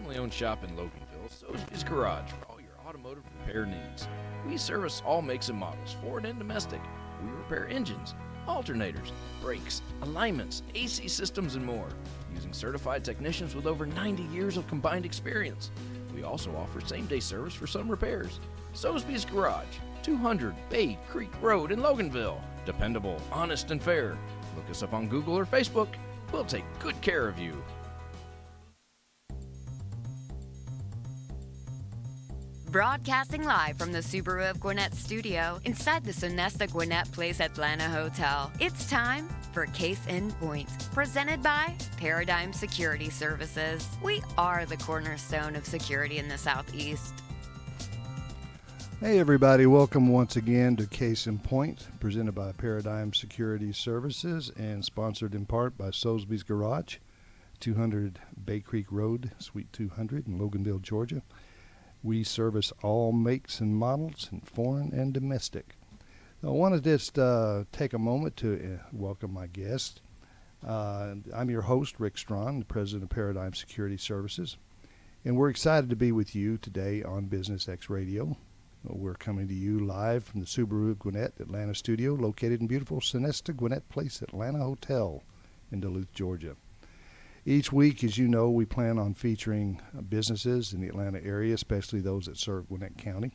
family-owned shop in Loganville, Sotheby's Garage for all your automotive repair needs. We service all makes and models, foreign and domestic. We repair engines, alternators, brakes, alignments, AC systems, and more, using certified technicians with over 90 years of combined experience. We also offer same-day service for some repairs. Sotheby's Garage, 200 Bay Creek Road in Loganville. Dependable, honest, and fair. Look us up on Google or Facebook. We'll take good care of you. Broadcasting live from the Subaru of Gwinnett studio inside the Sonesta Gwinnett Place Atlanta Hotel. It's time for Case in Point, presented by Paradigm Security Services. We are the cornerstone of security in the Southeast. Hey everybody, welcome once again to Case in Point, presented by Paradigm Security Services and sponsored in part by Sotheby's Garage, 200 Bay Creek Road, Suite 200 in Loganville, Georgia. We service all makes and models, in foreign and domestic. I want to just take a moment to welcome my guest. I'm your host, Rick Strawn, the president of Paradigm Security Services, and we're excited to be with you today on Business X Radio. We're coming to you live from the Subaru of Gwinnett Atlanta studio, located in beautiful Sonesta Gwinnett Place Atlanta Hotel in Duluth, Georgia. Each week, as you know, we plan on featuring businesses in the Atlanta area, especially those that serve Gwinnett County.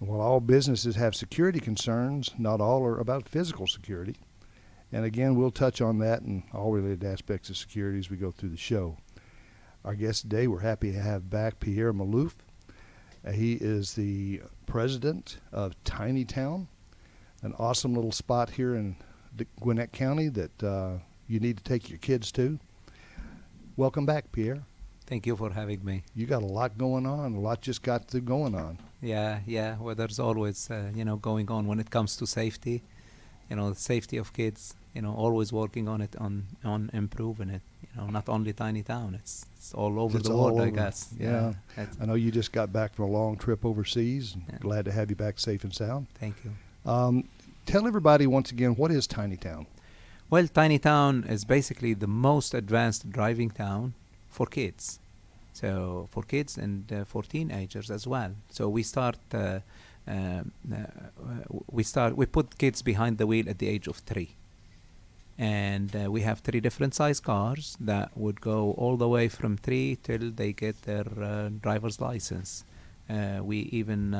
And while all businesses have security concerns, not all are about physical security. And again, we'll touch on that and all related aspects of security as we go through the show. Our guest today, we're happy to have back Pierre Maalouf. He is the president of Tiny Towne, an awesome little spot here in Gwinnett County that you need to take your kids to. Welcome back, Pierre. Thank you for having me. You got a lot going on. A lot just got to going on. Yeah. Well, there's always, going on when it comes to safety. The safety of kids. Always working on it, on improving it. Not only Tiny Towne. It's all over the world, I guess. Yeah. I know you just got back from a long trip overseas. Yeah. Glad to have you back safe and sound. Thank you. Tell everybody once again, what is Tiny Towne? Well, Tiny Towne is basically the most advanced driving town for kids. So for kids and for teenagers as well. So we put kids behind the wheel at the age of 3. And we have 3 different size cars that would go all the way from 3 till they get their driver's license. We even,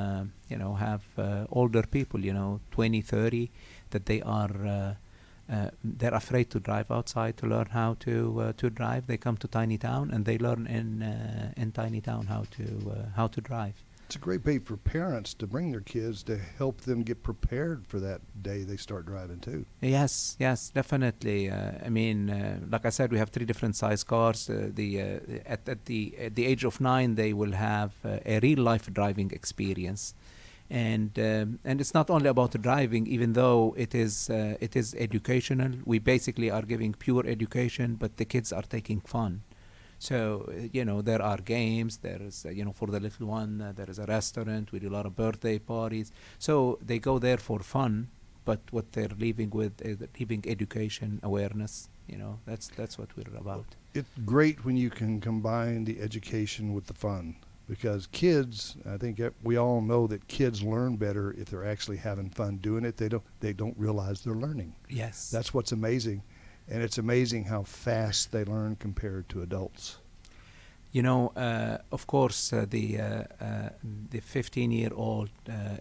have older people, 20, 30, that they are... they're afraid to drive outside to learn how to drive. They come to Tiny Towne and they learn in Tiny Towne how to drive. It's a great way for parents to bring their kids to help them get prepared for that day they start driving too. Yes, definitely. Like I said, we have 3 different size cars. At the age of 9, they will have a real life driving experience. And it's not only about driving, even though it is educational. We basically are giving pure education, but the kids are taking fun. So, there are games, there is, for the little one, there is a restaurant, we do a lot of birthday parties. So they go there for fun, but what they're leaving with is leaving education, awareness, that's what we're about. It's great when you can combine the education with the fun. Because kids, I think we all know that kids learn better if they're actually having fun doing it. They don't realize they're learning. Yes. That's what's amazing. And it's amazing how fast they learn compared to adults. Of course, the 15-year-old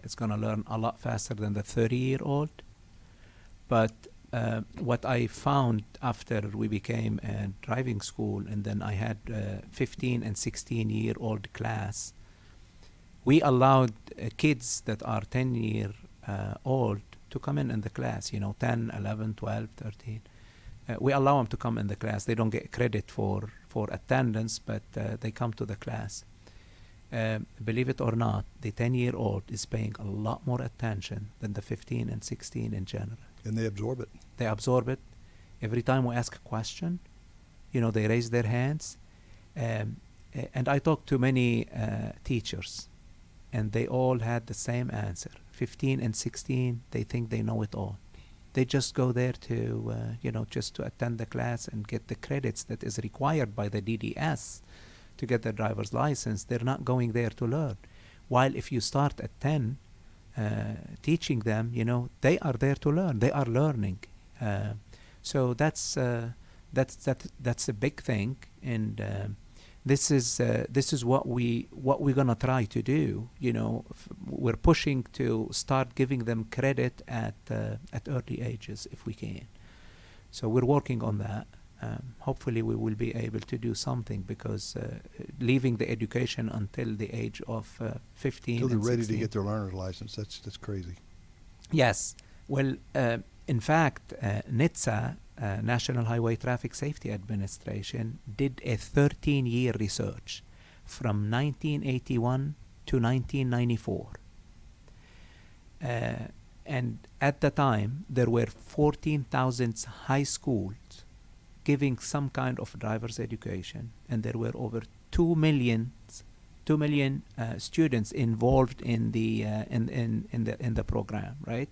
is going to learn a lot faster than the 30-year-old. But what I found after we became a driving school, and then I had 15 and 16-year-old class, we allowed kids that are 10-year-old to come in the class, 10, 11, 12, 13. We allow them to come in the class. They don't get credit for attendance, but they come to the class. Believe it or not, the 10-year-old is paying a lot more attention than the 15 and 16 in general. And they absorb it. They absorb it. Every time we ask a question, they raise their hands. And I talked to many teachers, and they all had the same answer. 15 and 16, they think they know it all. They just go there to, just to attend the class and get the credits that is required by the DDS to get their driver's license, they're not going there to learn. While if you start at 10, teaching them, they are there to learn. They are learning. So that's a big thing, and this is what we're gonna try to do. We're pushing to start giving them credit at early ages if we can. So we're working on that. Hopefully we will be able to do something, because leaving the education until the age of 15 until they're ready 16. to get their learner's license. That's crazy. Yes. Well, in fact, NHTSA, National Highway Traffic Safety Administration, did a 13-year research from 1981 to 1994. And at the time, there were 14,000 high schools giving some kind of driver's education, and there were over 2 million students involved in the program, right?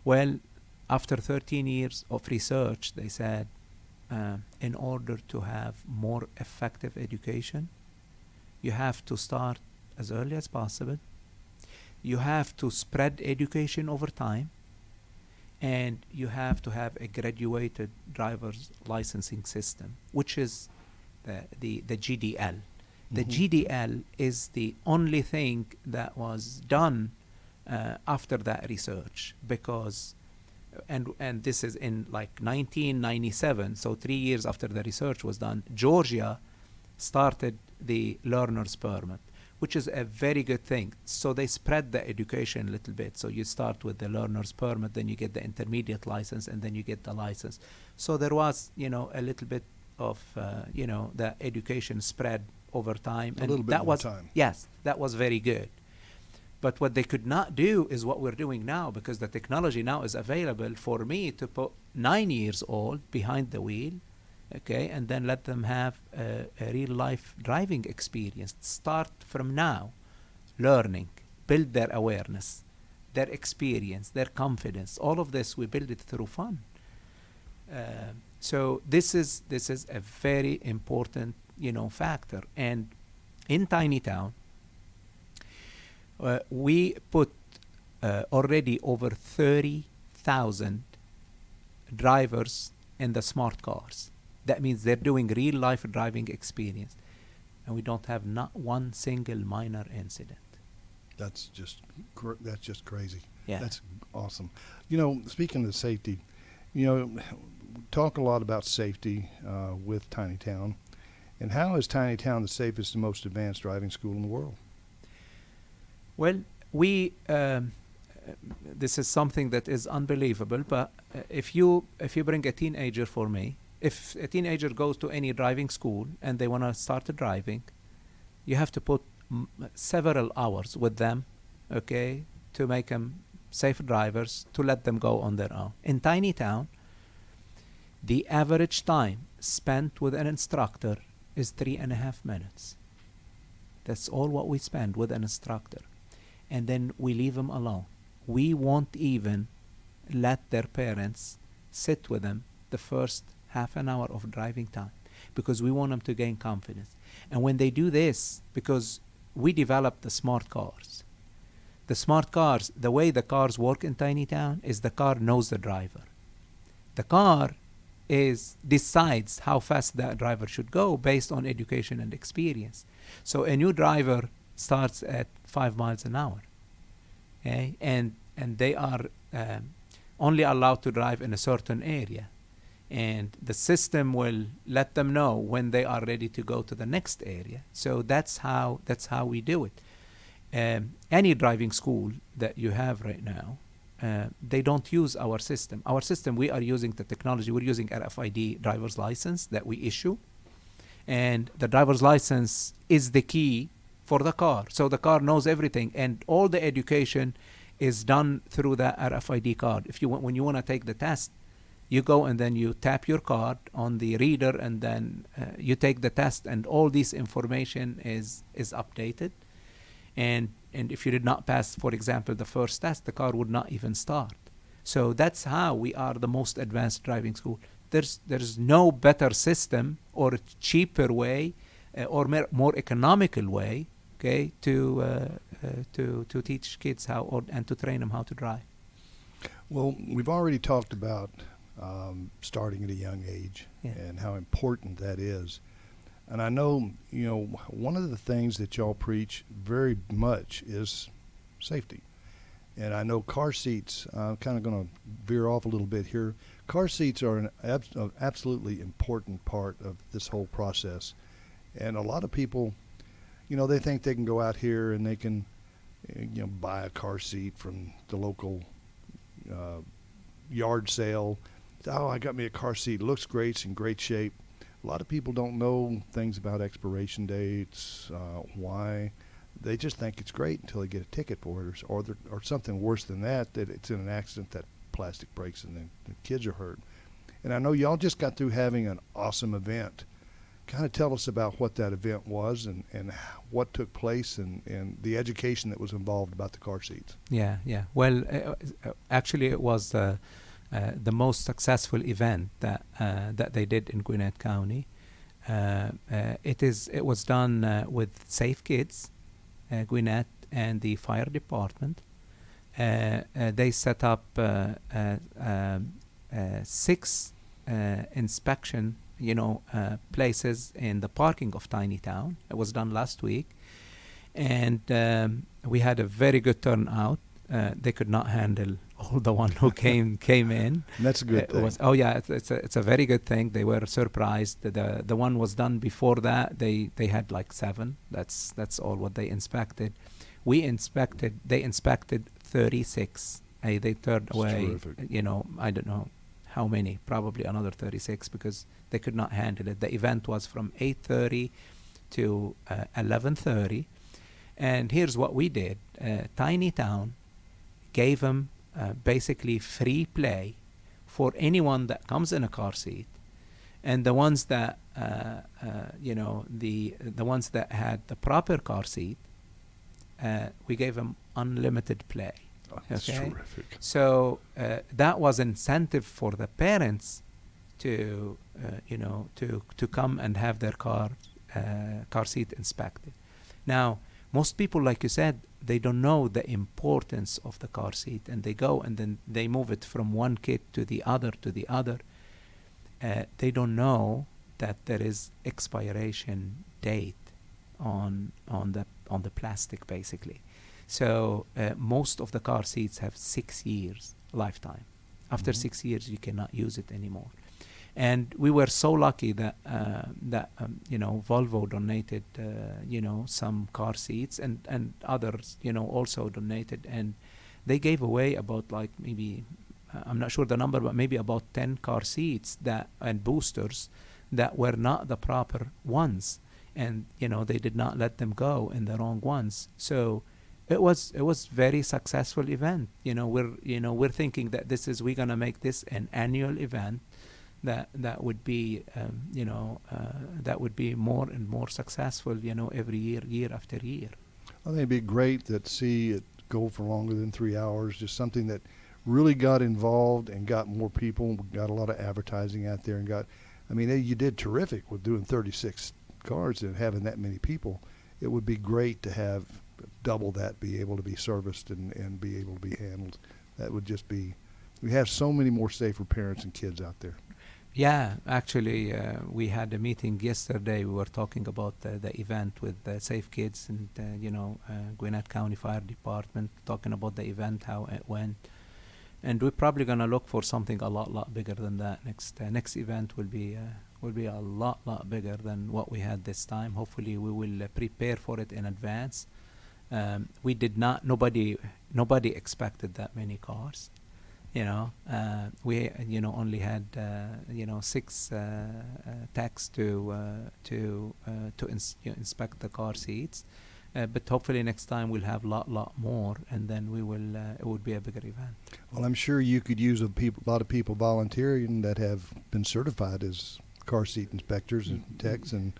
Well, after 13 years of research, they said, in order to have more effective education, you have to start as early as possible. You have to spread education over time, and you have to have a graduated driver's licensing system, which is the GDL. The GDL is the only thing that was done after that research, because and this is in like 1997, so 3 years after the research was done, Georgia started the learner's permit, which is a very good thing. So they spread the education a little bit. So you start with the learner's permit, then you get the intermediate license, and then you get the license. So there was, a little bit of, the education spread over time. A little bit more time. Yes, that was very good. But what they could not do is what we're doing now, because the technology now is available for me to put 9 years old behind the wheel, okay, and then let them have a real life driving experience. Start from now, learning, build their awareness, their experience, their confidence. All of this, we build it through fun. So this is a very important, factor. And in Tiny Towne, we put already over 30,000 drivers in the smart cars. That means they're doing real life driving experience, and we don't have not one single minor incident. That's just crazy. Yeah. That's awesome. Speaking of safety, talk a lot about safety with Tiny Towne, and how is Tiny Towne the safest and most advanced driving school in the world? Well, we this is something that is unbelievable. But if you bring a teenager for me, if a teenager goes to any driving school and they want to start driving, you have to put several hours with them, okay, to make them safe drivers, to let them go on their own. In Tiny Towne, the average time spent with an instructor is 3.5 minutes. That's all what we spend with an instructor. And then we leave them alone. We won't even let their parents sit with them the first half an hour of driving time, because we want them to gain confidence. And when they do this, because we developed the smart cars. The smart cars, the way the cars work in Tiny Towne is the car knows the driver. The car decides how fast that driver should go based on education and experience. So a new driver starts at 5 miles an hour, okay? And they are only allowed to drive in a certain area, and the system will let them know when they are ready to go to the next area. So that's how we do it. Any driving school that you have right now, they don't use our system. Our system, we are using the technology. We're using RFID driver's license that we issue, and the driver's license is the key for the car. So the car knows everything, and all the education is done through the RFID card. When you want to take the test, you go and then you tap your card on the reader, and then you take the test, and all this information is updated. And if you did not pass, for example, the first test, the car would not even start. So that's how we are the most advanced driving school. There's no better system or cheaper way or more economical way, okay, to teach kids how and to train them how to drive. Well, we've already talked about starting at a young age and how important that is. And I know, one of the things that y'all preach very much is safety. And I know car seats, I'm kind of going to veer off a little bit here. Car seats are an absolutely important part of this whole process. And a lot of people, they think they can go out here and they can, buy a car seat from the local yard sale. Oh, I got me a car seat. It looks great. It's in great shape. A lot of people don't know things about expiration dates, why. They just think it's great until they get a ticket for it, or something worse than that it's in an accident that plastic breaks and then the kids are hurt. And I know y'all just got through having an awesome event. Kind of tell us about what that event was and what took place and the education that was involved about the car seats. Yeah. Well, actually, it was the most successful event that they did in Gwinnett County. It was done with Safe Kids, Gwinnett, and the fire department. They set up 6 inspection places in the parking of Tiny Towne. It was done last week, and we had a very good turnout. They could not handle all the one who came in. And that's a good thing. It's a very good thing. They were surprised. The one was done before that. They had like 7. That's all what they inspected. They inspected 36. They turned away. Terrific. I don't know how many, probably another 36, because they could not handle it. The event was from 8:30 to 11:30, and here's what we did. Tiny Towne gave them basically free play for anyone that comes in a car seat, and the ones that the ones that had the proper car seat, we gave them unlimited play. Oh, that's terrific. So that was incentive for the parents to come and have their car seat inspected. Now, most people, like you said, they don't know the importance of the car seat, and they go and then they move it from one kid to the other. They don't know that there is expiration date on the plastic, basically. So most of the car seats have 6 years lifetime. After 6 years, you cannot use it anymore. And we were so lucky that Volvo donated some car seats, and others also donated, and they gave away about like maybe I'm not sure the number, but maybe about 10 car seats and boosters that were not the proper ones, and they did not let them go in the wrong ones. So it was very successful event. We're thinking that we're gonna make this an annual event that would be that would be more and more successful every year after year. I think it'd be great to see it go for longer than 3 hours. Just something that really got involved and got more people, got a lot of advertising out there, and you did terrific with doing 36 cars and having that many people. It would be great to have double that, be able to be serviced and be able to be handled. That would just be, we have so many more safer parents and kids out there. Yeah, actually, we had a meeting yesterday. We were talking about the event with Safe Kids and Gwinnett County Fire Department, talking about the event, how it went, and we're probably gonna look for something a lot bigger than that. Next event will be a lot bigger than what we had this time. Hopefully, we will prepare for it in advance. We did not. Nobody expected that many cars. We only had 6 techs to inspect the car seats, but hopefully next time we'll have lot more, and then we will. It would be a bigger event. Well, I'm sure you could use a lot of people volunteering that have been certified as car seat inspectors and techs, and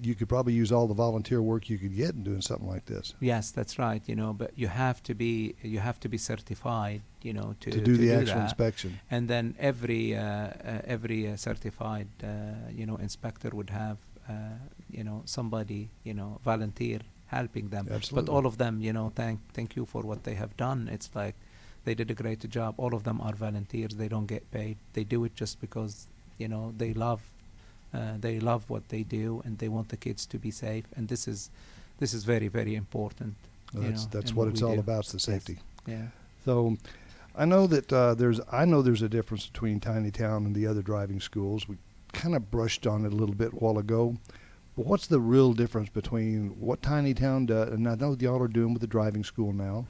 you could probably use all the volunteer work you could get in doing something like this. Yes, that's right. But you have to be certified, to do the actual that. inspection. And then every certified, inspector would have somebody, volunteer helping them. Absolutely. But all of them, thank you for what they have done. It's like they did a great job. All of them are volunteers. They don't get paid. They do it just because, they love what they do, and they want the kids to be safe. And this is very, very important. That's what it's all about, the safety. Yes. Yeah. So I know that there's a difference between Tiny Town and the other driving schools. We kind of brushed on it a little bit a while ago. But what's the real difference between what Tiny Town does, and I know y'all are doing with the driving school now,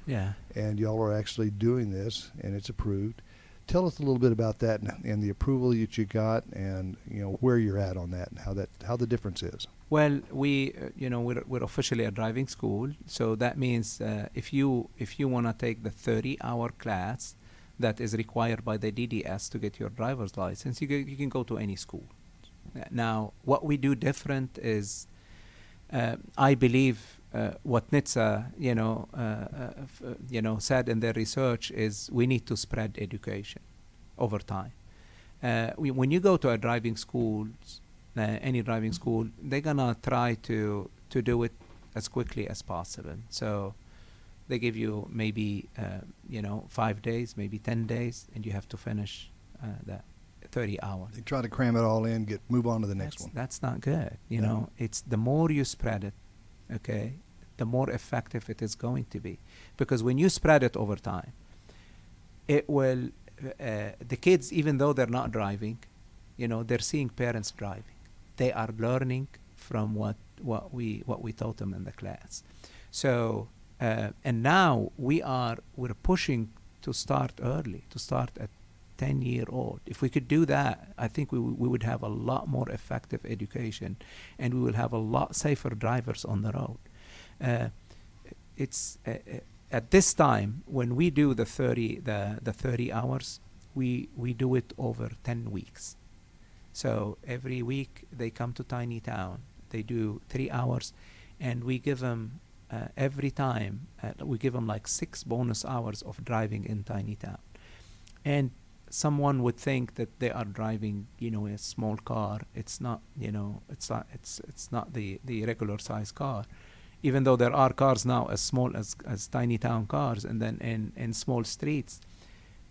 and y'all are actually doing this, and it's approved. Tell us a little bit about that and the approval that you got, and where you're at on that, and how the difference is. Well, we're officially a driving school, so that means if you want to take the 30-hour class that is required by the DDS to get your driver's license, you can go to any school. Now, what we do different is, I believe, what NHTSA, said in their research is we need to spread education over time. When you go to a driving school, any driving school, they're gonna try to do it as quickly as possible. So they give you maybe 5 days, maybe 10 days, and you have to finish that 30 hours. They try to cram it all in, move on to the next one. That's not good. It's the more you spread it, okay, the more effective it is going to be. Because when you spread it over time, it will, the kids, even though they're not driving, they're seeing parents driving. They are learning from what we taught them in the class. So, and now we're pushing to start early, to start at 10-year-old. If we could do that, I think we would have a lot more effective education, and we will have a lot safer drivers on the road. It's at this time when we do the 30 hours, we do it over 10 weeks. So every week they come to Tiny Town, they do 3 hours, and we give them every time we give them like 6 bonus hours of driving in Tiny Town. And someone would think that they are driving, a small car. It's not, it's not the regular size car. Even though there are cars now as small as Tiny Town cars, and then in small streets,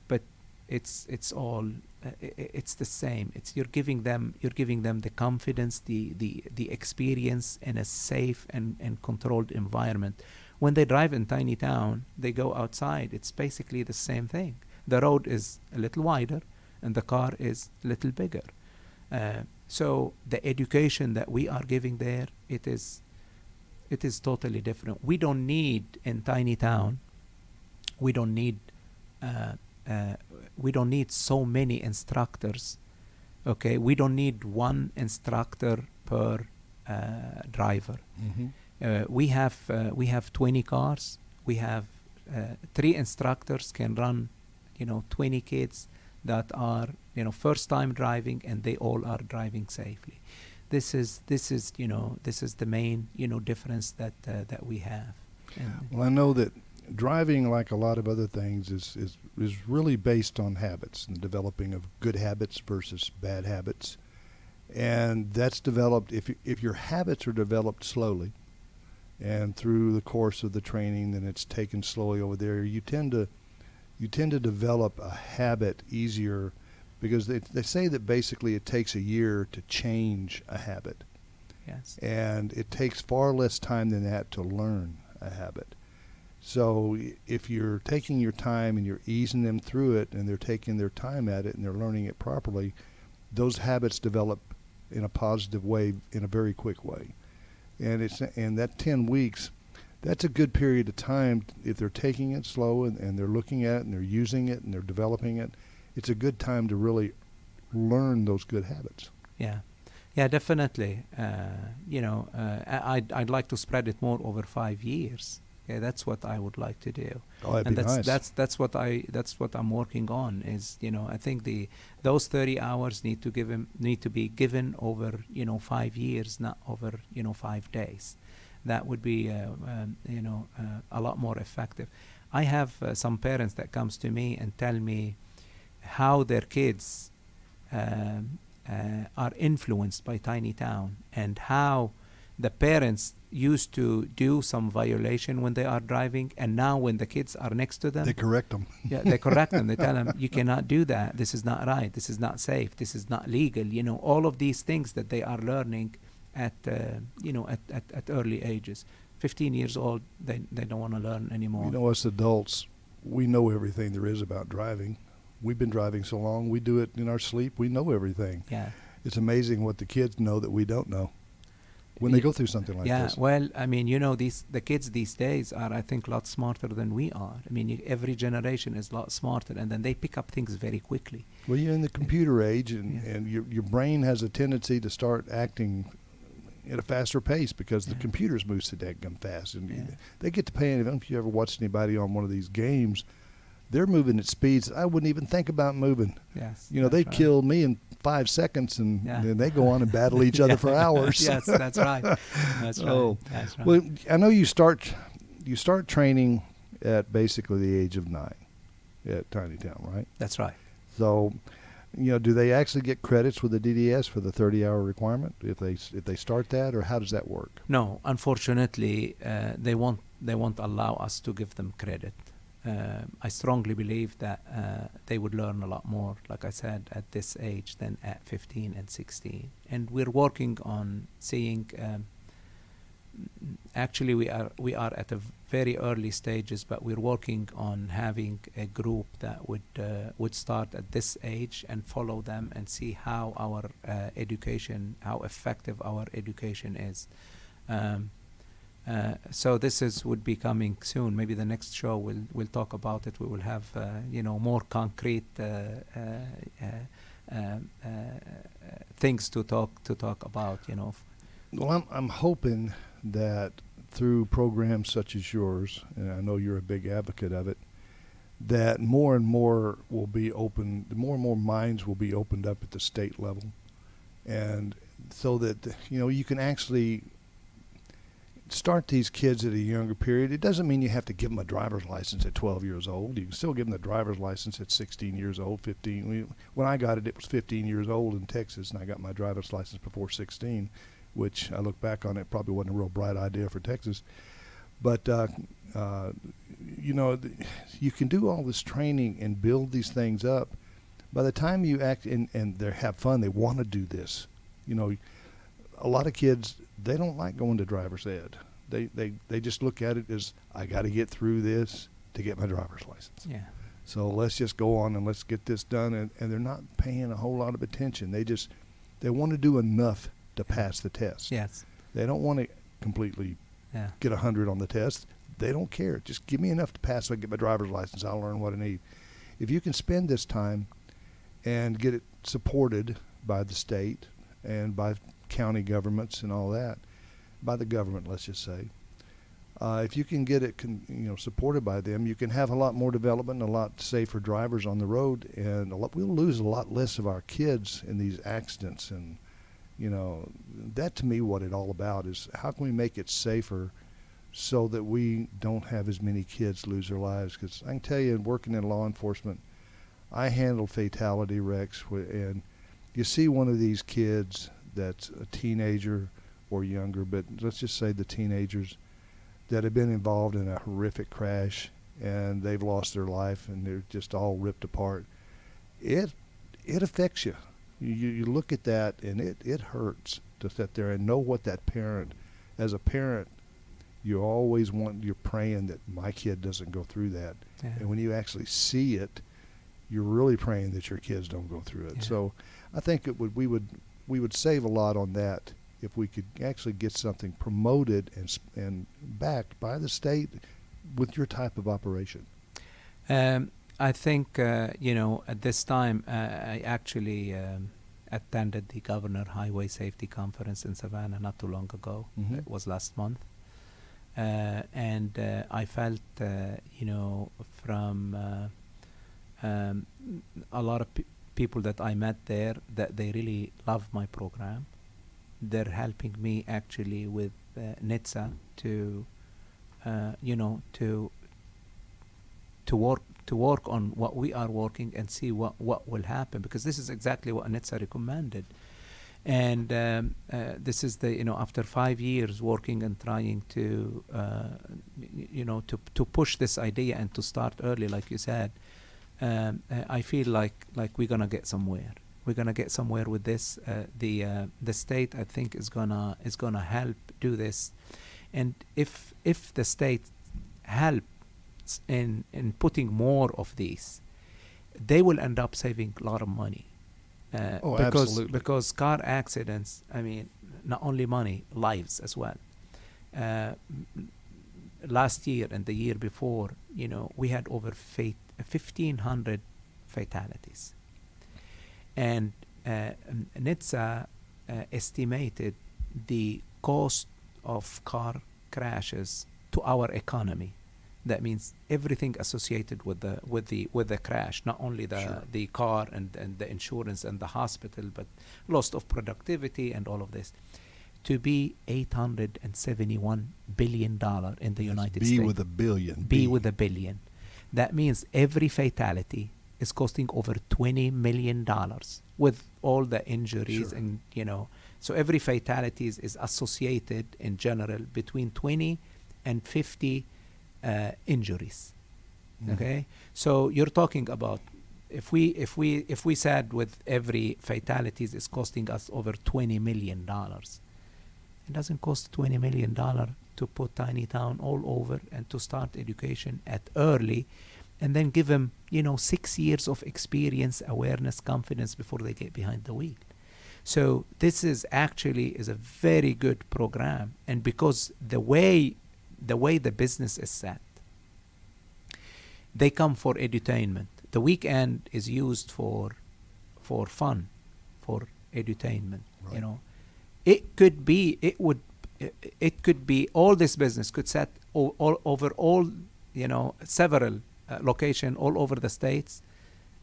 but it's all it's the same. You're giving them the confidence, the experience in a safe and controlled environment. When they drive in Tiny Town, they go outside. It's basically the same thing. The road is a little wider, and the car is a little bigger. So the education that we are giving there, it is totally different. We don't need in Tiny Town. We don't need so many instructors. Okay, we don't need one instructor per driver. Mm-hmm. We have 20 cars. We have 3 instructors can run 20 kids that are first time driving, and they all are driving safely. This is the main difference that we have. Well, I know that driving, like a lot of other things, is really based on habits and developing of good habits versus bad habits, and that's developed if your habits are developed slowly and through the course of the training, then it's taken slowly over there. You tend to develop a habit easier, because they say that basically it takes a year to change a habit. Yes. And it takes far less time than that to learn a habit. So if you're taking your time and you're easing them through it, and they're taking their time at it and they're learning it properly, those habits develop in a positive way, in a very quick way. And that 10 weeks, that's a good period of time. If they're taking it slow and they're looking at it and they're using it and they're developing it, it's a good time to really learn those good habits. Yeah, definitely. I'd like to spread it more over 5 years. Okay, that's what I would like to do. Oh, that'd be nice. That's what I'm working on. Is I think those 30 hours need to be given over 5 years, not over 5 days. That would be a lot more effective. I have some parents that comes to me and tell me how their kids are influenced by Tiny Town, and how the parents used to do some violation when they are driving, and now when the kids are next to them, They correct them. yeah, they correct them. They tell them, you cannot do that. This is not right. This is not safe. This is not legal. You know, all of these things that they are learning at early ages. 15 years old, they don't want to learn anymore. You know, us adults, we know everything there is about driving. We've been driving so long, we do it in our sleep. We know everything. Yeah. It's amazing what the kids know that we don't know when they go through something like this. Yeah, well, I mean, you know, the kids these days are, I think, a lot smarter than we are. I mean, every generation is a lot smarter, and then they pick up things very quickly. Well, you're in the computer age, and your brain has a tendency to start acting at a faster pace because the computers move so daggum fast. And they get to paying. I don't know if you ever watched anybody on one of these games. They're moving at speeds I wouldn't even think about moving. Yes. You know, they'd kill me in 5 seconds, and then they go on and battle each other for hours. Yes, that's right. That's right. That's right. Well, I know you start training at basically the age of 9 at Tiny Town, right? That's right. So, you know, do they actually get credits with the DDS for the 30-hour requirement if they start that, or how does that work? No, unfortunately, they won't allow us to give them credit. I strongly believe that they would learn a lot more, like I said, at this age than at 15 and 16. And we're working on seeing. Actually, we are at a very early stages, but we're working on having a group that would start at this age and follow them and see how our education, how effective our education is. So this would be coming soon. Maybe the next show we'll talk about it. We will have more concrete things to talk about. You know. Well, I'm hoping that through programs such as yours, and I know you're a big advocate of it, that more and more will be open. More and more minds will be opened up at the state level, and so that you can actually start these kids at a younger period. It doesn't mean you have to give them a driver's license at 12 years old. You can still give them the driver's license at 16 years old, 15. When I got it, it was 15 years old in Texas, and I got my driver's license before 16, which I look back on it probably wasn't a real bright idea for Texas. But, you can do all this training and build these things up. By the time you act and they have fun, they want to do this. You know, a lot of kids, they don't like going to driver's ed. They just look at it as, I got to get through this to get my driver's license. Yeah. So let's just go on and let's get this done. And they're not paying a whole lot of attention. They want to do enough to pass the test. Yes. They don't want to completely get 100 on the test. They don't care. Just give me enough to pass so I can get my driver's license. I'll learn what I need. If you can spend this time and get it supported by the state and by county governments and all that, by the government, let's just say, if you can get it supported by them, you can have a lot more development and a lot safer drivers on the road, and we'll lose a lot less of our kids in these accidents. And that to me, what it's all about is how can we make it safer so that we don't have as many kids lose their lives. Because I can tell you, working in law enforcement, I handled fatality wrecks, and you see one of these kids that's a teenager or younger, but let's just say the teenagers that have been involved in a horrific crash and they've lost their life and they're just all ripped apart. It affects you. You look at that and it hurts to sit there and know what that parent, as a parent, you're praying that my kid doesn't go through that. Yeah. And when you actually see it, you're really praying that your kids don't go through it. Yeah. So I think we would save a lot on that if we could actually get something promoted and backed by the state with your type of operation. I think, at this time, I actually attended the Governor Highway Safety Conference in Savannah not too long ago. Mm-hmm. It was last month. And I felt, from a lot of people that I met there, that they really love my program. They're helping me actually with NHTSA to work to work on what we are working and see what will happen, because this is exactly what NHTSA recommended. And this is the, after 5 years working and trying to, to push this idea and to start early, like you said, I feel like we're gonna get somewhere. We're gonna get somewhere with this. The state, I think, is gonna help do this, and if the state helps in putting more of these, they will end up saving a lot of money. Absolutely. Because car accidents, I mean, not only money, lives as well. Last year and the year before, we had over 1,500 fatalities. And NHTSA estimated the cost of car crashes to our economy. That means everything associated with the crash, not only the car and the insurance and the hospital, but loss of productivity and all of this, to be $871 billion in the United States. B with a billion. B with a billion. That means every fatality is costing over $20 million with all the injuries. Sure. And so every fatality is associated in general between 20 and 50 injuries. Okay, so you're talking about if we said with every fatalities is costing us over $20 million, it doesn't cost $20 million to put Tiny Towne all over and to start education at early, and then give them 6 years of experience, awareness, confidence before they get behind the wheel. So this is a very good program, and because the way the business is set, they come for edutainment. The weekend is used for fun, for edutainment. Right. It could be all this business could set over all several location all over the states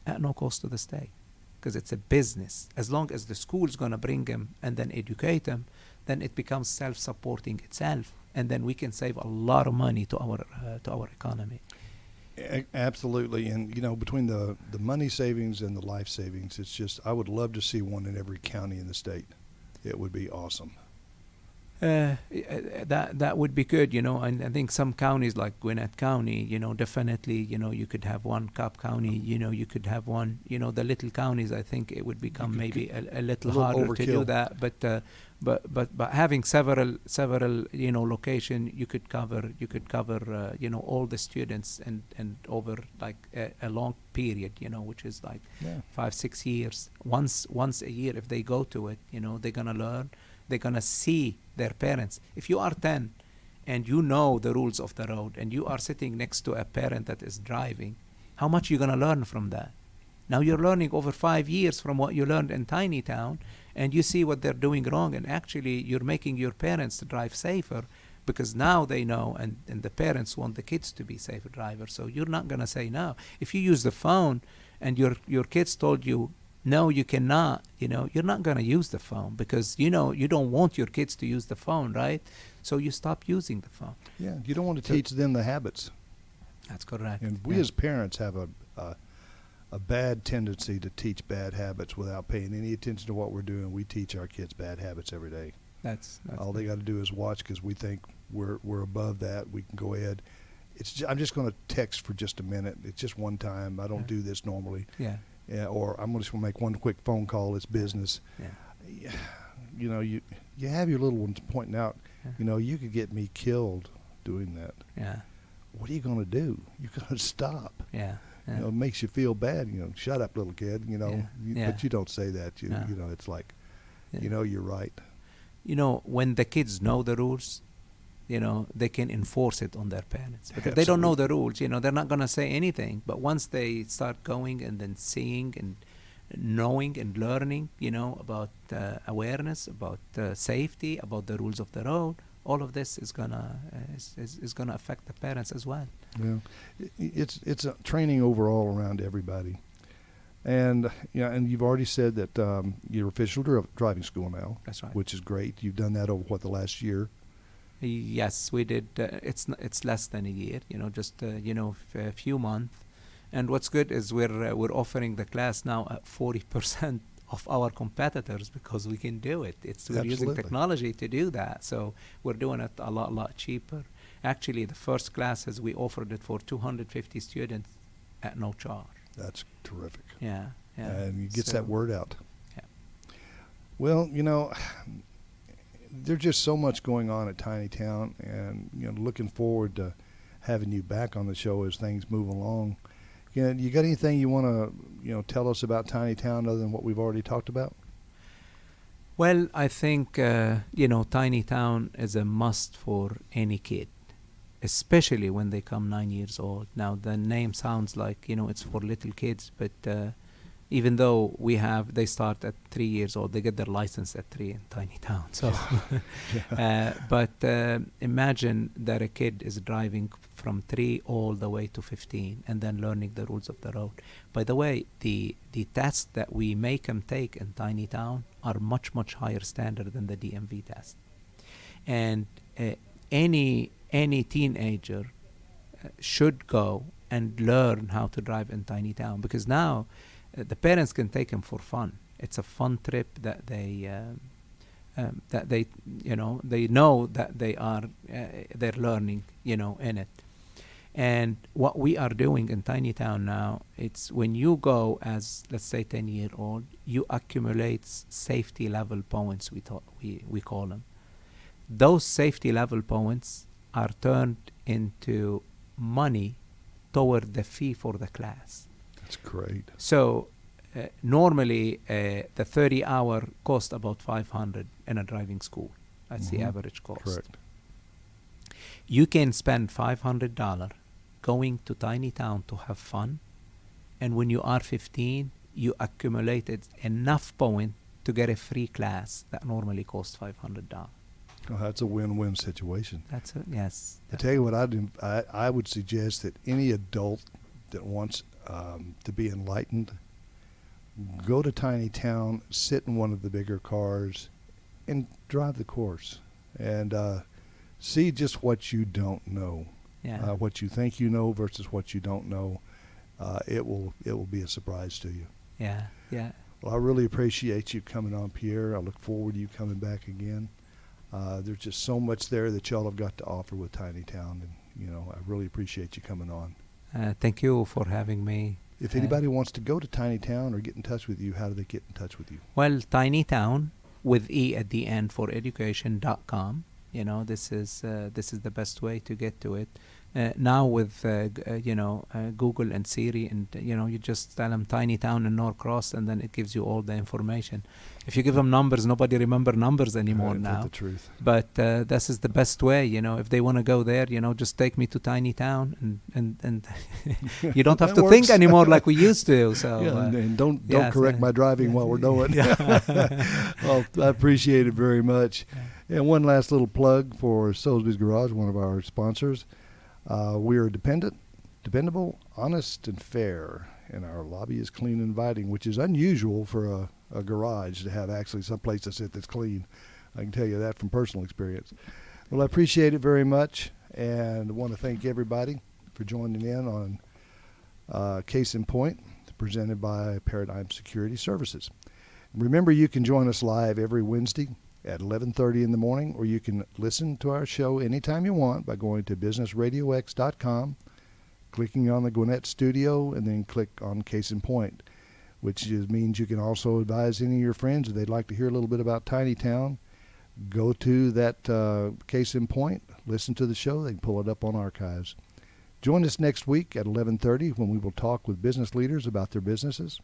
at no cost to the state, because it's a business. As long as the school's going to bring them and then educate them, then it becomes self-supporting itself, and then we can save a lot of money to our economy. Absolutely. And between the money savings and the life savings, it's just, I would love to see one in every county in the state. It would be awesome. That would be good, and I think some counties like Gwinnett County, definitely, you could have one. Cobb County, you could have one. The little counties, I think it would become maybe a little harder overkill to do that. But having several location, you could cover all the students and over like a long period, which is like 5-6 years. Once a year, if they go to it, they're gonna learn. They're going to see their parents. If you are 10 and you know the rules of the road and you are sitting next to a parent that is driving, how much are you going to learn from that? Now you're learning over 5 years from what you learned in Tiny Towne, and you see what they're doing wrong, and actually you're making your parents to drive safer, because now they know, and the parents want the kids to be safer drivers. So you're not going to say no. If you use the phone and your kids told you, no, you cannot, you're not going to use the phone, because, you don't want your kids to use the phone, right? So you stop using the phone. Yeah, you don't want to teach them the habits. That's correct. And we as parents have a bad tendency to teach bad habits without paying any attention to what we're doing. We teach our kids bad habits every day. That's all they got to do is watch, because we think we're above that. We can go ahead. I'm just going to text for just a minute. It's just one time. I don't do this normally. Yeah. Yeah, or I'm just going to make one quick phone call. It's business. Yeah. You have your little ones pointing out, you could get me killed doing that. Yeah. What are you going to do? You're going to stop. Yeah. It makes you feel bad. Shut up, little kid. But you don't say that. It's like, you're right. When the kids know the rules, they can enforce it on their parents. But if they don't know the rules, they're not going to say anything. But once they start going and then seeing and knowing and learning, about awareness, about safety, about the rules of the road, all of this is gonna affect the parents as well. Yeah, it's a training overall around everybody. And and you've already said that you're official driving school now. That's right. Which is great. You've done that over the last year. Yes, we did. It's less than a year, just a few months, And what's good is we're offering the class now at 40% of our competitors because we can do it. We're using technology to do that, so we're doing it a lot cheaper. Actually, the first classes we offered it for 250 students at no charge. That's terrific. Yeah. And it gets that word out. Yeah. Well, you know, there's just so much going on at Tiny Town, and you know, looking forward to having you back on the show as things move along. You got anything you want to, tell us about Tiny Town other than what we've already talked about? Well, I think, Tiny Town is a must for any kid, especially when they come 9 years old. Now, the name sounds like, it's for little kids, but even though they start at 3 years old, they get their license at 3 in Tiny Town. So, but imagine that a kid is driving from 3 all the way to 15 and then learning the rules of the road. By the way, the tests that we make them take in Tiny Town are much higher standard than the DMV test. And any teenager should go and learn how to drive in Tiny Town, because now the parents can take them for fun. It's a fun trip that they know that they're learning, in it. And what we are doing in Tiny Town now, it's when you go as, let's say, 10-year-old, you accumulate safety level points, we call them. Those safety level points are turned into money toward the fee for the class. That's great. So normally the 30-hour cost about $500 in a driving school. That's the average cost. Correct. You can spend $500 going to Tiny Town to have fun, and when you are 15, you accumulated enough points to get a free class that normally costs $500. Oh, that's a win-win situation. That's it. Yes. I tell you what, I would suggest that any adult that wants to be enlightened, go to Tiny Town, sit in one of the bigger cars, and drive the course, and see just what you don't know. Yeah. What you think you know versus what you don't know. It will be a surprise to you. Yeah. Well, I really appreciate you coming on, Pierre. I look forward to you coming back again. There's just so much there that y'all have got to offer with Tiny Town, and I really appreciate you coming on. Thank you for having me. If anybody wants to go to Tiny Town or get in touch with you, how do they get in touch with you? Well, Tiny Town with E at the end for education.com. This is the best way to get to it. Now with Google and Siri, and you just tell them Tiny Town in Norcross, and then it gives you all the information. If you give them numbers, nobody remember numbers anymore now. That's the truth. But this is the best way. If they want to go there, just take me to Tiny Town, and you don't have to think anymore like we used to. So and don't correct my driving while we're doing it. Well, I appreciate it very much. And one last little plug for Soulsby's Garage, one of our sponsors. We are dependable, honest, and fair, and our lobby is clean and inviting, which is unusual for a garage to have actually some place to sit that's clean. I can tell you that from personal experience. Well, I appreciate it very much, and I want to thank everybody for joining in on Case in Point, presented by Paradigm Security Services. Remember, you can join us live every Wednesday at 11:30 in the morning, or you can listen to our show anytime you want by going to businessradiox.com, clicking on the Gwinnett Studio, and then click on Case in Point, which means you can also advise any of your friends if they'd like to hear a little bit about Tiny Town. Go to that Case in Point, listen to the show, they can pull it up on archives. Join us next week at 11:30 when we will talk with business leaders about their businesses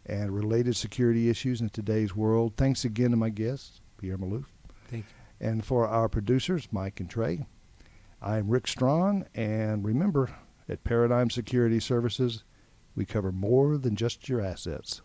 and related security issues in today's world. Thanks again to my guests, Pierre Maalouf. Thank you. And for our producers, Mike and Trey, I'm Rick Strawn, and remember, at Paradigm Security Services, we cover more than just your assets.